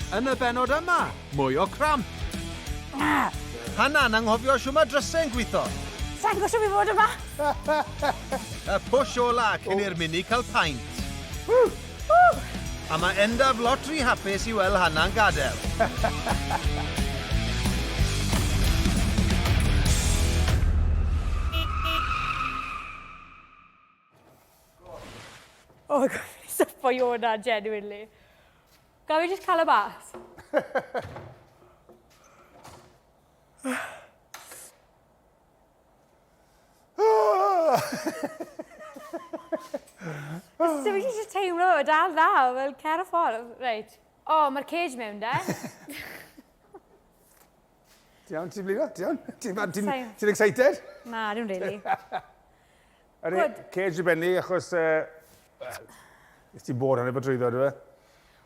Yn y benod yma, mwy o cramp. Hana'n anghofio siw mae drysau'n gweithio. Sa'n gwybod fi fod yma? Y push ola cyn i'r mini cael paent. A mae Endaf lot rhy hapus I weld Hana'n gadael. Oh my god, fi'n syffo i hwnna, genuinely. Gael fi jyst cael y bas? So fi jyst teimlo dal dda, fel cer y ffordd. Reit. O, mae'r cage mewn, de? Ti'n blido? Ti'n excited? Na, dwi'n really. Cage I benni, achos... Ys ti'n bod hynny bod drwyddo, dwi?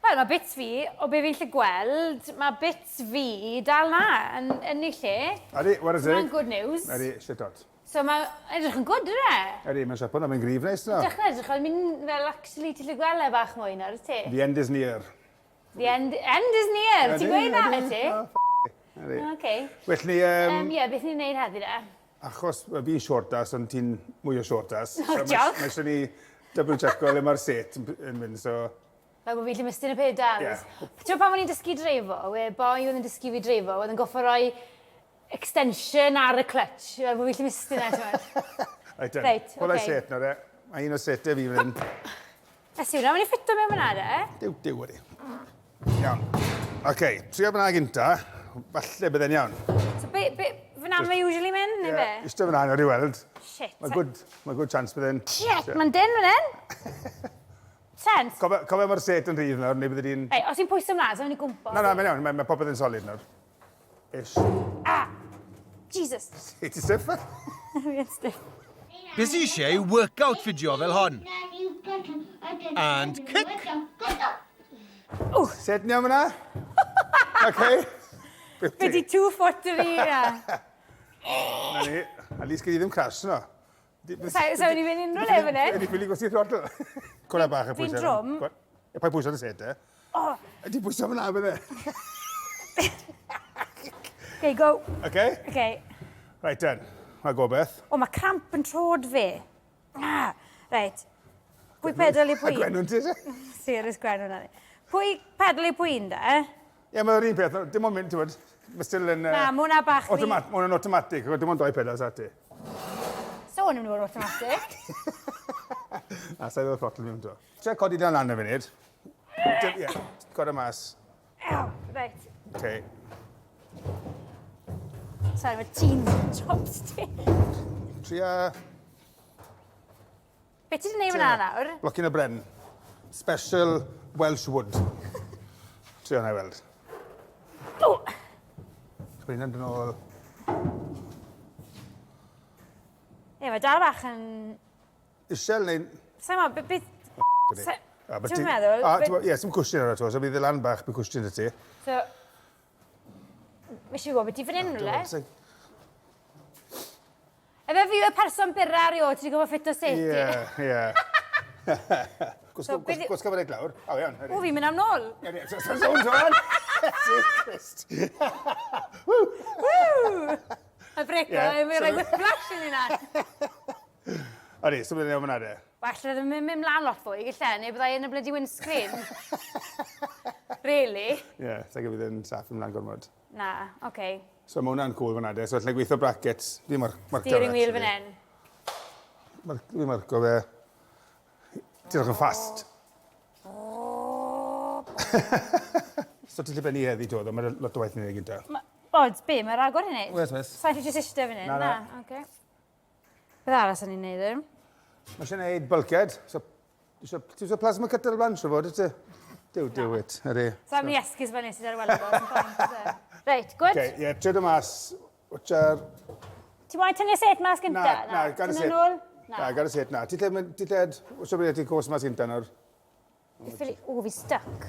Wel, mae bits fi, o be fi'n lle gweld, mae bits fi dal na yn ei lle. Adi, what is it? Mae'n good news. Adi, shit out. So mae'n edrych yn good, ydw e? Adi, mae'n siapon, mae'n grif neis na. Dechrau edrych, ond mynd fel actually ti lle gweld e bach mwy nawr, ti? The end is near. The end is near, ti'n gweud na, ti? Adi. Oce. Well, ni... Ie, beth ni'n neud heddi da? Achos fi'n shortas, ond ti'n mwy o shortas. Diolch. Mae eisiau ni double checko le mae'r set yn mynd, so... Fel bod fi lle mystyn y pedal. Ti'n pan o'n i'n dysgu dreifo, boi oedd yn dysgu fi dreifo, oedd yn goffo roi extension ar y clutch. Fel bod fi lle mystyn e, ti'n meddwl. Reit, oce. Set nawr e. Mae un o setau fi fan hyn. Ys yw na, mae'n i ffito mewn fyna, de? Diw wedi. Iawn. Oce, trio fyna gynta. Falle bydde'n iawn. So fyna mae usually mynd, neu be? Ystod fyna nawr I weld. Shit. Mae good chance bydde'n... Shit, mae'n dyn fan hyn? Sens? Cofio mae'r set yn rhydd nawr, neu bydde di'n... Ei, os i'n pwysau mlaen, so mynd i gwmpo. Na, mae'n iawn, mae popeth yn solid nawr. Ish. Jesus. Ti stiff? Fi'n stiff. Bys I eisiau yw workout fideo fel hon. And kick. Set ni am yna? OK. Fe di 2 foot yr un. Na ni, at least gyda ddim crash yno. So ni fynd unrhyw le fan hyn? Ydy ffili gwsti throttle. Cwna bach y pwysau. Fi'n drwm. Pa pwysau dy set e? Ydy pwysau fyna bydde? OK, go. OK? OK. Right then, mae gobeth. O, mae cramp yn trod fi. Reit. Pwy pedal I pwy? A Gwenwn ti, se? Serious Gwenwn na ni. Pwy pedal I pwy, da? Ie, mae'r un peth. Dim ond mynd, ti'n bod. Mae still yn... Na, mwna bach fi. Mae hwnna'n automatic. Dim ond 2 pedals at ti. So, hwn yn mynd automatic. A sa'i ddod throttle mewn to. Ti'n codi lan lan y funud. Ie, cod y mas. Reit. OK. Sorry, mae ti'n chops ti. Tria... Be ti wedi gwneud fyna nawr? Blocyn y bren. Special Welsh wood. Tria hwnna I weld. O! Sbwyn yn dyn ôl. Ie, mae dal bach yn... Isiel neu... Sa'i ma, beth... Ti'n meddwl? Ie, sy'n cwestiwn ar y to, so bydd y lan bach bydd cwestiwn y ti. So... Mes i gwybod beth ti fan hyn rhywle? Efe fi y person byra ar i o, ti wedi gofio ffit o set i? Ie. Gwrs gofod eich lawr? O, iawn. O, fi'n mynd am nôl. Ie, so'n sôn. Christ. Woo! Y breco, mae'n rhaid y flash yn hynna. Odi, so byddai'n iawn fyna de? Falle ddim yn mynd mlaen lot fwy, gallai, neu byddai yn y bloody windscreen. Really? Ie, sa'n gyda bydd yn saff ymlaen gormod. Na, oce. So mae hwnna'n cool fyna de, so allai gweithio brackets, fi marcio Steering wheel fan hyn. Fi marcio fe. Ti'n rhaid yn ffast. So ti'n lle benni heddi to, ddo, mae lot o waith ni'n ei gynta. Oed, be, mae'r agor hynny? Wes. Sa'n chi jyst eistedd fan hyn? Na. Oce. Beth arall sy'n ni'n neud ddim? Mae eisiau gwneud bulkhead. Ti eisiau plasma cutter blan, siw fod, ydw? Diw, it. Sa'n ni esgus fan hyn sydd ar weld. Reit, gwyd? Ie, trio dy mas. Watchar... Ti moyn tynnu set mas gynta? Na, gad y set. Na, gad y set, na. Ti lled, watcha bod ti'n cwrs mas gynta nawr. O, fi stuck.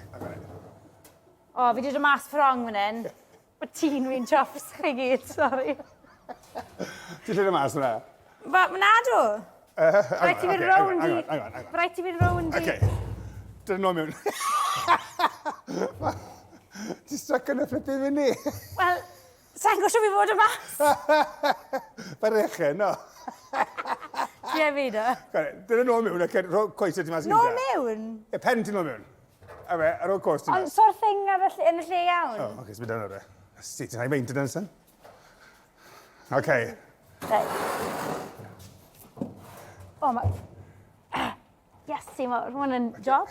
O, fi wedi dod mas ffrong fan hyn. Mae ti'n fi'n chops chi gyd, sori. Ti lled y mas yna? Mae nadw. Rhaid ti fynd rownd i... Rhaid ti fynd rownd i... Oce. Dyn nhw mewn. Ti strac yn y flipping mini? Wel, sa'n gwrsio fi fod y mas. Barechen, no. Ie fi do. Dyna nôl mewn, ac coesau ti mas Nôl mewn? E, pen ti nôl mewn. A fe, ar ôl coes ti Ond mas. so'r thing yn y lle iawn? O, oce, sy'n byddwn o'r e. Si, ti'n rhaid maintenance yn? Oce. O, ma... Iesu, mae hwn yn job.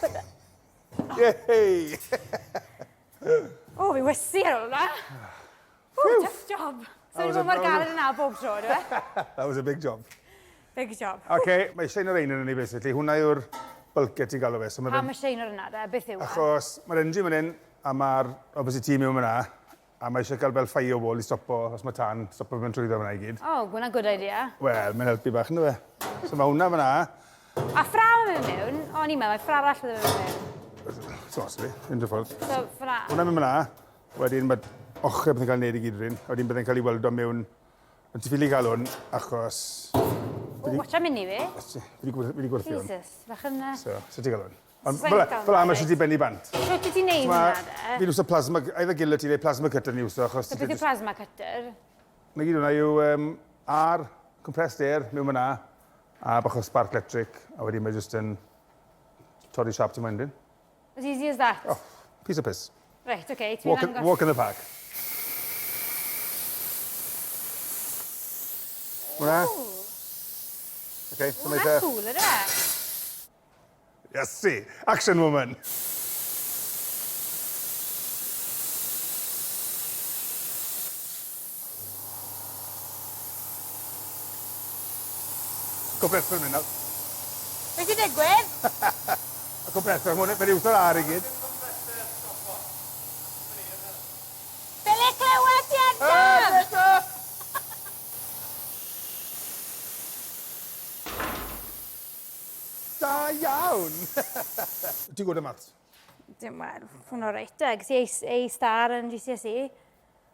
Yey! O, fi wysi ar hwnna. O, tough job. So ni'n bod mor galed yna bob tro, dwi? That was a big job. Big job. Oce, mae Shane o'r ein yn ni, basically. Hwna yw'r bulket i galw fe. So Pa mae Shane o'r yna, de? Beth yw e? achos mae'r engine fan hyn, a mae'r opposite team mewn fyna, a mae eisiau cael fel firewall i stopo, os mae tan, stopo fe'n trwyddo fyna i gyd. O, gwna good idea. Wel, mae'n helpu bach, ynddo fe? So mae hwnna fyna. A ffra mae'n mewn? O, ni'n meddwl, mae ffra arall fydd yn mewn. So, os fi, unrhyw ffordd. So, ffra. Hwna mynd fyna, wedyn mae ochr byddai'n cael neud i gyd rhywun, wedyn byddai'n cael ei weld o mewn, ond ti ffili cael hwn, achos... O, watcha mini fi? Fi wedi gwerthu hwn. Jesus, bach yn... So, sut ti'n cael hwn? Ond Sa'n fel cael am eisiau ti benni bant. So, ti ti'n neud hwnna, de? Fi'n wso plasma, either gilydd ti neu plasma cutter ni wso, achos... So, beth yw plasma cutter? Mae gyd hwnna yw ar, compressed air, mewn fyna, a bach o spark electric, a wedyn mae jyst yn torri siap ti'n mynd. As easy as that? Oh, piece of piss. Right, okay, ti'n angos. Walk in the park. Hwna? Okay, so make Hwna'n a... cool, ydy? Yes, see, action woman. Compressor yn mynd nawr. Beth sy'n digwydd? Y compressor, mae'n iwsio ar i gyd. Bele clywed ti Endaf? Da iawn! Ti'n gwybod y maths? Dim wel, hwnnw reit, gys i A star yn GCSE.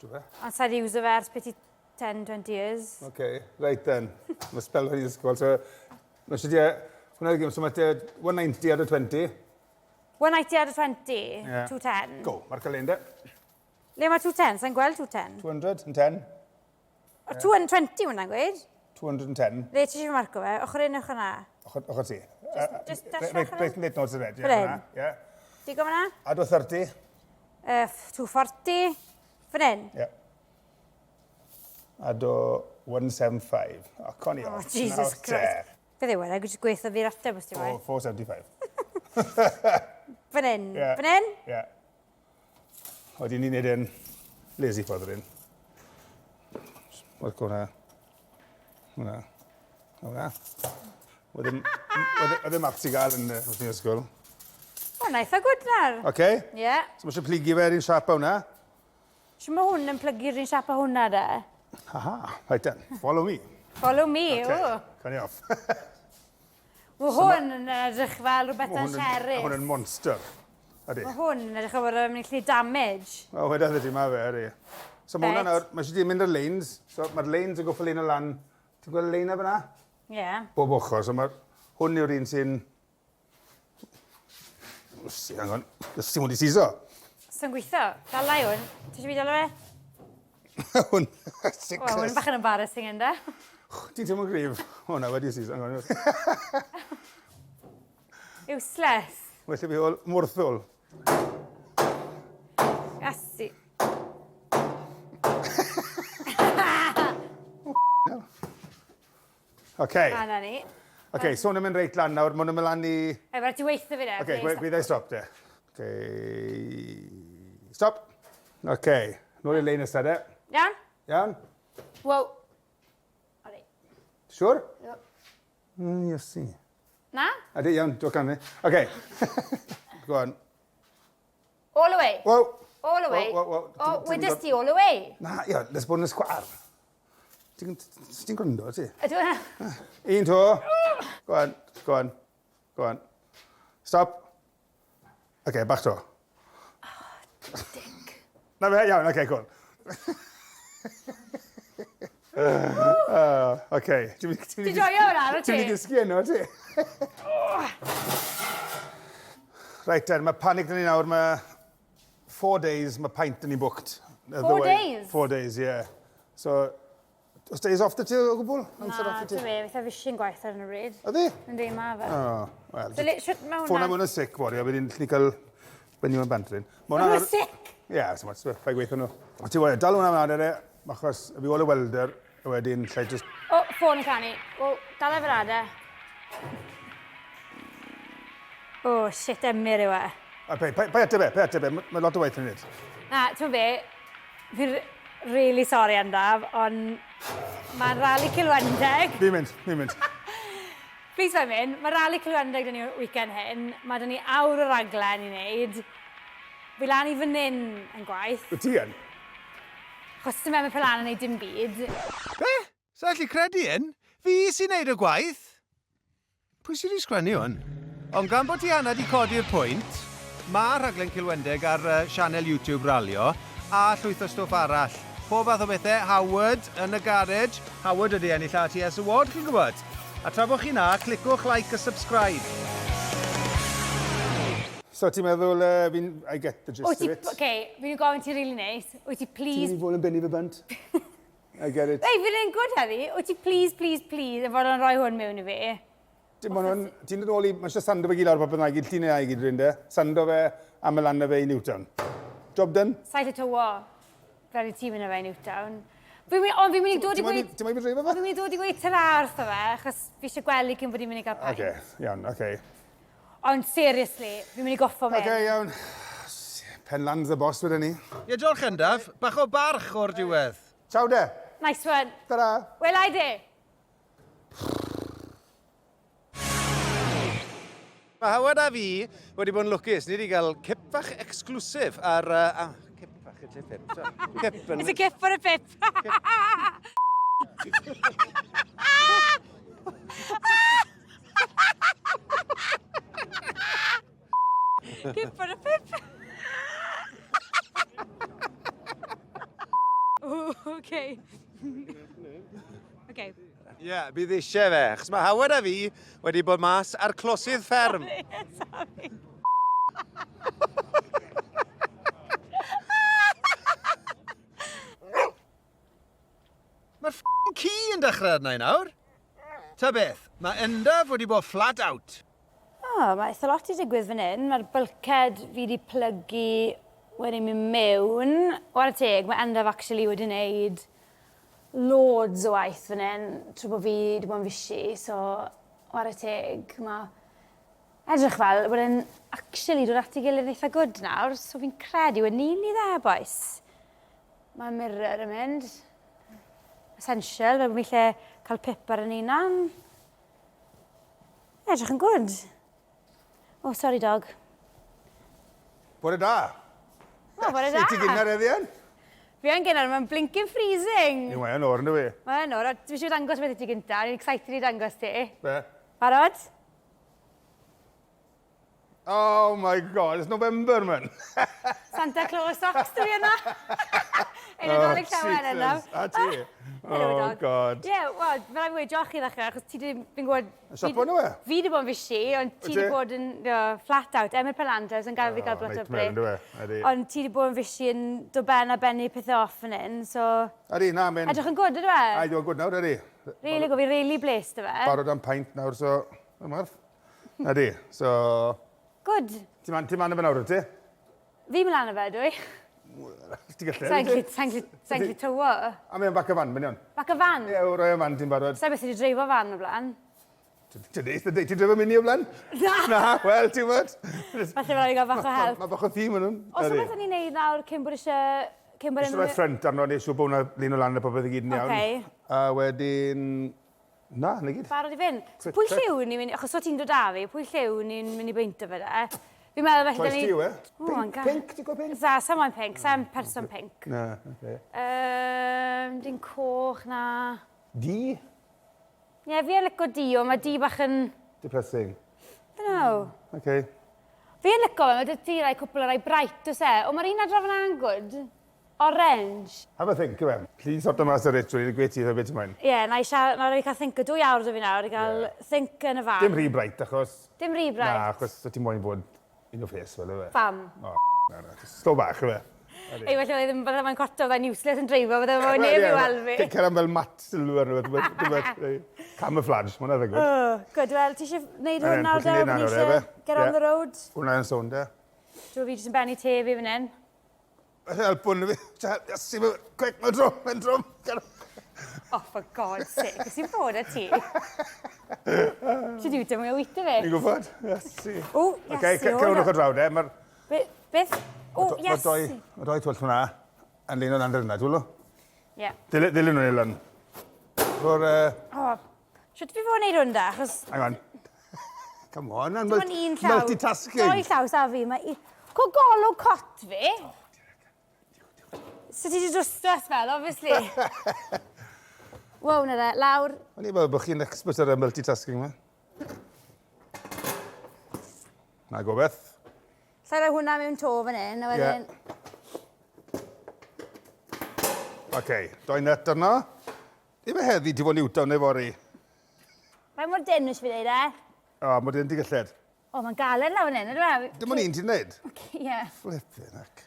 Dwi'n fe? Ond sa'n i uso fe ers beth i 10-20 years. Okay, right then. Mae spel hynny ysgol. So, mae eisiau di... Hwna yw'r gym, so mae 190 out of 20. 190 out of 20, Yeah. 210. Go, mae'r calendar. Le mae 210, sa'n gweld 210? 210. O, 220 hwnna'n gweud? 210. Le ti eisiau marco fe? Ochr un ochr yna? Ochr ti. Just dash ochr yna? Reit notes yn red. Fan hyn? Ie. Digon fyna? A do 30. 240. Fan hyn? Ie. A do 175. O, coni Oh, off. Jesus Christ. Beth yw e? Gwyd gweithio fi'r ateb os ti'n O, fwy. 475. Fan hyn? Ie. Fan hyn? Ie. Wedyn ni'n neud yn lazy ffordd yr un. Wrth hwnna. Hwnna. Hwnna. Oedd y maths i gael yn wrth ni'n ysgol. O, na eitha gwyd nar. Oce? Ie. So mae eisiau pligi fe'r un siap o hwnna. Siw mae hwn yn plygu'r un siap o hwnna da? Haha, right then. Follow me. Follow me, o. Cani off. Mae hwn yn edrych fel rhywbeth yn sheriff. Hwn yn monster. Ydy. Mae hwn yn edrych fel yn mynd i damage. O, wedi ydy ma fe, ydy. So mae hwnna nawr, mae eisiau di mynd ar lanes. So mae'r lanes yn goffo lein o lan. Ti'n gweld lein o fyna? Ie. Bob ochr. So mae hwn yw'r un sy'n... Hang on. Ti'n mwyn i siso? Sy'n gweithio. Dala i hwn. Ti eisiau fi dala fe? Hwn. O, hwn bach yn embarrassing ynddo. Ti'n teimlo'n grif? Hwna wedi siso. Hang on. Useless. Felly fi hwyl mwrthwl. Gasi. Oce. A na ni. Oce, so hwnna'n mynd reit lan nawr. Mae hwnna'n mynd lan i... Efer, ti weithio fi de. Oce, gwyddau stop de. Oce. Stop. Oce. Nôl i'r lein ystad e. Iawn? Iawn? Wow. Ori. Siwr? Yep. Iesu. Na? Adi, iawn, dwi'n can fi. Oce. Go on. All the way. Wow. All the way. Wow. O, wedys ti all the way? Na, ia, nes bod yn y sgwar. Ti'n gwrando, ti? Ydw yna? Un to. Go on, go on, go on. Stop. Oce, bach to. Dick. Na fe, iawn, oce, cool. Oce. Ti joio hwnna, ar y ti? Ti'n mynd i gysgu enw, ti? Reit, mae panic dyn ni nawr, mae 4 days, mae paent yn ei booked. 4 days? 4 days, yeah. So, os days off da ti o gwbl? Na, ti'n fe, fatha fysyn gwaith ar yn y bryd. Ydy? Yndi, ma fe. O, wel. So, shwt mewn Ffôn am hwn yn sic, bori, a wedyn ni cael benni mewn bantrin. Yn y sic? Ie, so much, fai gweithio nhw. A ti wedi, dal hwnna mlaen ar e, achos y fi ôl y welder, a wedyn lle just... O, ffôn yn canu. O, dal efo'r ade. O, shit, emyr yw e. Pai ateb e, mae lot o waith yn nid. Na, ti'n fe, fi'n really sorry Endaf, ond mae'n rali cilwendeg. Fi'n mynd. Please fe'n mynd, mae rali cilwendeg dyn ni weekend hyn, mae dyn ni awr o raglen i wneud. Fi lan i fan hyn yn gwaith. Wyt ti yn? Chos ti'n meddwl pelan yn neud dim byd. Be? Sa'n allu credu hyn? Fi sy'n neud y gwaith? Pwy sy'n ei sgwennu hwn? Ond gan bod ti Hana di codi'r pwynt, mae rhaglen cilwendeg ar sianel YouTube ralio a llwyth o stwff arall. Pob fath o bethau, Howard yn y garage. Howard ydi ennill ATS Award, chi'n gwybod? A tra bod chi na, clicwch like a subscribe. So ti'n meddwl, I get the gist of it. Oce, fi'n gofyn ti really neis. Wyt ti please... Ti'n fod yn benni fy bant? I get it. Ei, fi'n ein gwrdd heddi. Wyt ti please, yn fod yn rhoi hwn mewn i fi? Ti'n dod ôl i, mae'n siarad sando fe gyd lawr popeth na gyd, llun ei gyd rinde. Sando fe a melanna fe i Newtown. Job done? Saith y tywo, fel i tîm yna fe i Newtown. Ond fi'n mynd i dod i gweud... Ti'n mynd i dreifo fe? Fi'n mynd i dod i gweud tyra wrtho fe, achos fi eisiau gwely cyn bod i'n mynd i gael paent. Oce, iawn, oce. Ond seriously, fi'n mynd i goffo mewn. Oce, iawn. Penlands y boss wedyn ni. Ie, diolch Endaf. Bach o barch o'r diwedd. Ciao de. Nice one. Ta-ra. Wel, ai de. Mae Howard a fi wedi bod yn lwcus. Ni wedi cael cip fach exclusif ar... cip fach, ydych pip. Cip yn... It's a gift for a pip. Gift for a pip. Oh, okay. Okay. Ie, bydd eisiau fe. Chos mae Howard a fi wedi bod mas ar closydd fferm. Sorry. Mae'r f***ing ci yn dechrau arna i nawr. Ta beth, mae Endaf wedi bod flat out. Mae eitha lot i digwydd fan hyn. Mae'r bylced fi wedi plygu wedi mynd mewn. O ar y teg, mae Endaf actually wedi wneud loads o waith fan hyn, trwy bod fi wedi bod yn fysi, so o ar y teg, mae edrych fel bod e'n actually dod at ei gilydd eitha good nawr, so fi'n credu wedi nili dde, boys. Mae mirror yn mynd. Essential, fe bod fi lle cael pip ar yn unan. Edrych yn good. Oh, sorry, dog. Bore da. O, bore da. Sut ti gynnar eddian? Fi yn gynnar, mae'n blinking freezing. Ni mae yn o'r ynddo fi. Mae'n o'r, dwi eisiau dangos beth i ti gynta, ni'n excited i dangos ti. Be? Barod? Oh my god, it's November, man. Santa Claus socks dwi yna. Ein Nadolig llawen yna. A ti? Oh god. Ie, wel, fel ei fwy joch i ddechrau, achos ti wedi fi'n gwybod... Siapo nhw e? Fi wedi bod yn fysi, ond ti wedi bod yn flat out. Emyr Pelantas yn gael fi gael blot o bryd. Ond ti wedi bod yn fysi yn do ben a bennu pethau off yn un, so... Adi, na, men. Edrych yn gwrdd, ydw e? Ai, dwi'n gwrdd nawr, adi. Really gwrdd, fi'n really blessed o fe. Barod am paent nawr, so... Ymarth. Adi, so... Good. Ti man efo nawr, ti? Fi mynd lan o fe, dwi. Ti gallu? Sa'n gallu tywo. A mewn bac y fan, mynd iawn. Bac y fan? Ie, rhoi y fan, ti'n barod. Sa'n beth wedi dreifo fan o blaen? Ti'n dreifo mini o blaen? Na! Na, wel, ti'n bod. Falle fel i gael bach o help. Mae bach o thîm yn nhw'n. Os yma beth ni'n neud nawr cyn bod eisiau... Nes i roi ffrant arno, nes i bod hwnna lun o lan y popeth i gyd yn iawn. A wedyn... Na, na gyd. Barod i fynd. Pwy lliw ni'n mynd... Achos o ti'n dod â fi, pwy lliw ni'n mynd i beint o fe de? Fi'n meddwl felly... Choice ti yw e? Pink, ti'n gwybod pink? Sa, sa'n moyn pink, sa'n person pink. Na, oce. Di'n coch na... Di? Ie, fi yn licio di, ond mae di bach yn... Depressing. Dunno. Oce. Fi yn licio fe, mae dy ti rai cwpl o rai bright o se. O, mae'r un adrof yn angwyd. Orange. Have a think, yw e. Please sort o mas o rich, dwi'n gweud ti dda beth ymlaen. Ie, na i cael think o 2 awr o fi nawr, i gael think yn y fan. Dim rhy bright, achos... Dim rhy bright. Na, achos o ti'n moyn bod un o ffes, fel yw e. Fam. Slow bach, yw e? Ei, felly oedd ddim bydde mae'n cwrto fydde'n useless yn dreifo, bydde mae'n neb i weld fi. Cera fel mat sylw ar camouflage, mae'n edrych gwyd. Good, wel, ti eisiau gwneud hwn nawr da? Ni eisiau get on the road? Hwna yn sôn, da. Dwi'n fi jyst yn benni te fi fan hyn. Mae'n helpwn fi. Iesu, quick, mae'n drwm. Oh, for God's sake, ys i'n bod y ti? Ti diwyd mwy o wyta fi? Ni'n gwybod? Iesu. O, Iesu, o. Cewnwch o draw, de. Beth? O, Iesu. Mae doi twll hwnna yn lein o'n andr yna, dwi'n lo? Ie. Dilyn nhw'n ilon. Ro'r... O, siwt fi fod yn neud hwn da, achos... Hang on. Come on, dim ond un llaw. Multitasking. Doi llaw sa fi, mae... Cogolwg cot fi. So ti wedi drwstos fel, obviously. Wow, na de, lawr. O'n i'n meddwl bod chi'n expert ar y multitasking yma. Na gobeth. Lle roi hwnna mewn to fan hyn, a wedyn... OK, doi net arno. Ddim e heddi ti fod Newtown neu fori. Rai mor dyn nes fi ddeud e? O, mae dyn di galled. O, mae'n galed law fan hyn, ydw e? Dim ond un ti'n neud? Ie. Flippin' ac.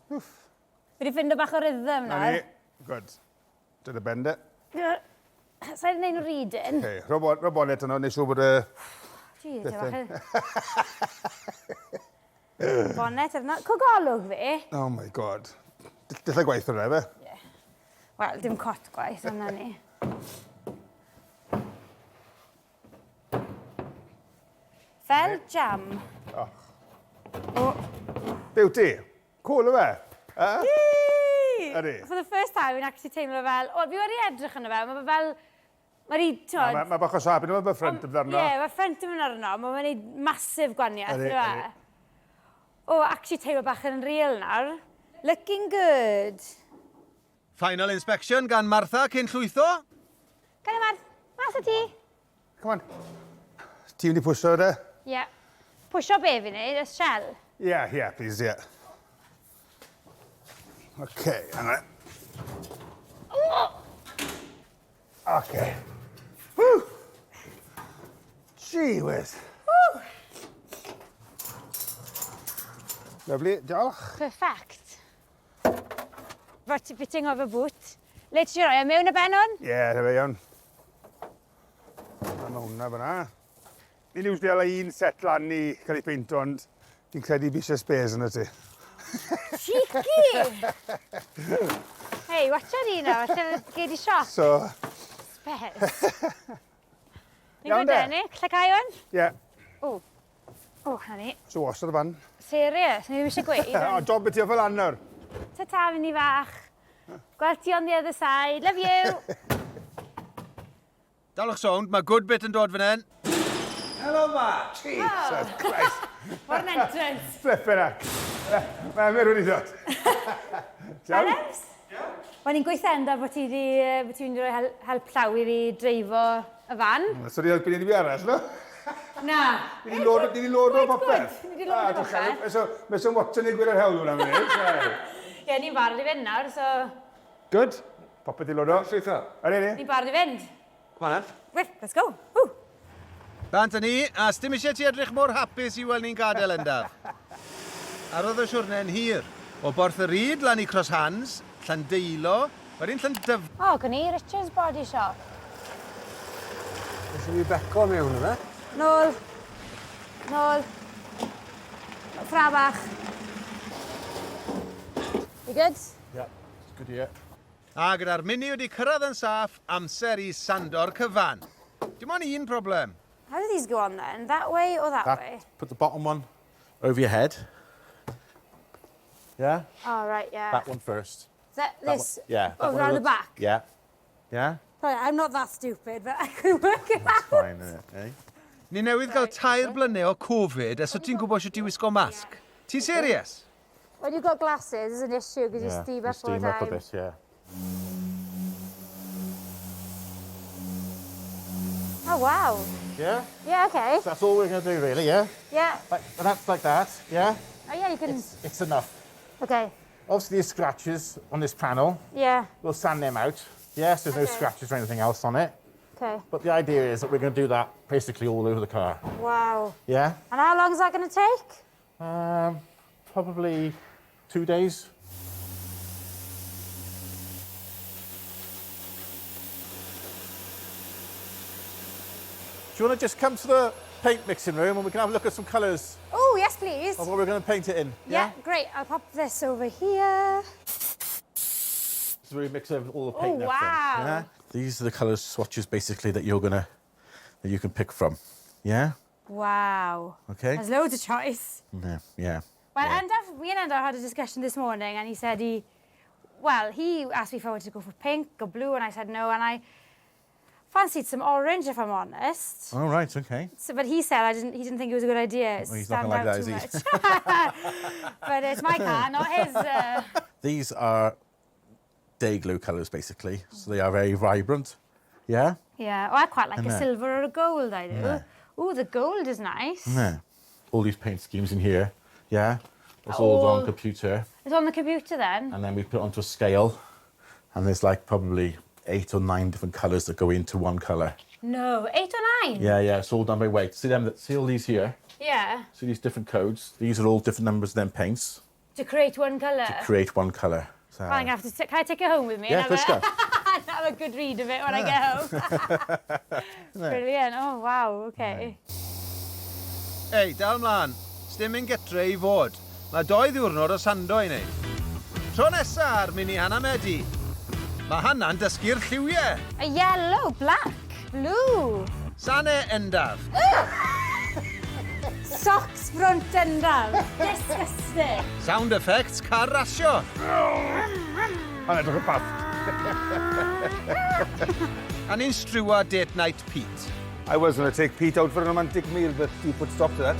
Fi wedi ffindo bach o rhythm Na nawr. ni. Good. Dyna bende. Sa i'n neud nhw reading? OK, ro bonet yno, neu siw bod y... Gee, te bach Bonet arno. Cogolwg fi? Oh my god. Dilla gwaith yna, fe? Ie. Wel, dim cot gwaith yna ni. Fel jam. Beauty. Cool o fe? Ydy. For the first time, fi'n actually teimlo fel... O, fi wedi edrych yna fel, mae fel... Mae bach o sap, yna mae ffrant yn arno. Ie, mae ffrant yn arno, mae'n gwneud masif gwaniaeth. Ydy. O, actually teimlo bach yn real nawr. Looking good. Final inspection gan Martha cyn llwytho. Gan y mas o ti? Come on. Ti wedi pwysio ydy? Ie. Pwysio be fi wneud, y shell? Yeah, please, yeah. OK, hang on. OK. Woo! Gee whiz. Woo! Lovely, diolch. Perfect. Rwyt fitting of a boot. Le ti roi, mewn y Pennod? Ie, fe iawn. Mae hwnna fyna. Ni'n usually ala un set lan i cael ei peint, ond fi'n credu bisiau spares yn y ti. Cheeky! Hei, watcha ni nawr, lle gei di shot. So... Spes. Ni'n Iawn gwybod de? enni, lle cael hwn? Ie. O, hynny. So wastad y fan. Serious, ni ddim eisiau gweud. O, job beth i o fel anner. Ta-ta, fynd i fach. Gweld ti on the other side. Love you. Dalwch sownd, mae good bit yn dod fan hyn. Hello, ma. Jesus Christ. What an entrance. Flippin' ac. Mae'n mynd wedi dod. Alex? Wel, ni'n gweithio enda bod ti wedi rhoi help llaw i fi dreifo y fan. So di helpu ni fi arall, no? Na. Ni di lodo popeth. Ni di lodo popeth. So, mae sy'n watcha ni gwir ar hewl hwnna mynd. Ie, ni'n barod i fynd nawr, so... Good. Popeth i lodo. Llwytho. Ni'n barod i fynd. Come on, then. Well, let's go. Woo. Bant ni, a sdim eisiau ti edrych mor hapus i weld ni'n gadael Endaf. Arodd y siwrne'n hir. O borth y ryd lan i Cross Hands, Llandeilo, wedyn Llandyf... O, gwn i Richard's Bodyshop. Ys i beco mewn yna? Nôl. Ffra bach. You good? Yeah, good here. A gyda'r mini wedi cyrraedd yn saff, amser i sando'r cyfan. Dim ond un problem. How do these go on then? That way or that way? Put the bottom one over your head. Yeah? Oh, right, yeah. That one first. That, this? One, yeah. Oh, round the back? Yeah. Yeah? Sorry, I'm not that stupid, but I can work it That's out. fine, isn't it? Eh? Ni newydd gael 2 blynedd o Covid, a so ti'n gwybod sut i wisgo masg. Ti'n serious? When you've got glasses, it's an issue because you steam up all the time. Steam up a bit, yeah. Oh, wow. Yeah? Yeah, okay. So that's all we're going to do, really, yeah? Yeah. And that's like that, yeah? Oh, yeah, you can... It's enough. Okay. Obviously, there's scratches on this panel. Yeah. We'll sand them out. Yes, there's no Okay. scratches or anything else on it. Okay. But the idea is that we're going to do that basically all over the car. Wow. Yeah? And how long is that going to take? probably 2 days. Do you want to just come to the paint mixing room and we can have a look at some colours Oh, yes, please. of what we're going to paint it in? Yeah, great. I'll pop this over here. So we mix all the paint Oh, and everything. wow. Yeah? These are the colour swatches basically that you can pick from. Yeah? Wow. Okay. There's loads of choice. Yeah. Yeah. Well, Yeah. me and Endaf had a discussion this morning, and he said he asked me if I wanted to go for pink or blue, and I said no, and I fancied some orange, if I'm honest. All right, okay. So, but he said he didn't think it was a good idea. It Well, he's not stand gonna like out that, too is he? much. But it's my car, not his. These are day glue colours basically, so they are very vibrant. Yeah? Yeah, well, I quite like And a there. silver or a gold, I do. Yeah. Oh, the gold is nice. Yeah. All these paint schemes in here. Yeah? It's all on computer. It's on the computer then? And then we put it onto a scale. And there's like probably 8 or 9 different colours that go into one colour. No, 8 or 9? Yeah, yeah, it's all done by weight. See all these here? Yeah, See these different codes? These are all different numbers of them paints to create one colour. to create one colour. So, I'm gonna have to can I take it home with me? yeah, and let's go. have a good read of it when I get home. Brilliant. Oh, wow, okay. Ei, dal mlaen. Sdim yn getre i fod. Mae 2 ddiwrnod o sando i wneud. Tro nesa ar mini Hana Medi. Mae Hana'n dysgu'r lliwiau. A yellow, black, blue. Hana and Endaf. Socks front Endaf. Disgusting. Sound effects car rasio. Yn edrych y path. A ni'n striwa date night Pete. I was going to take Pete out for a romantic meal, but you put stop to that.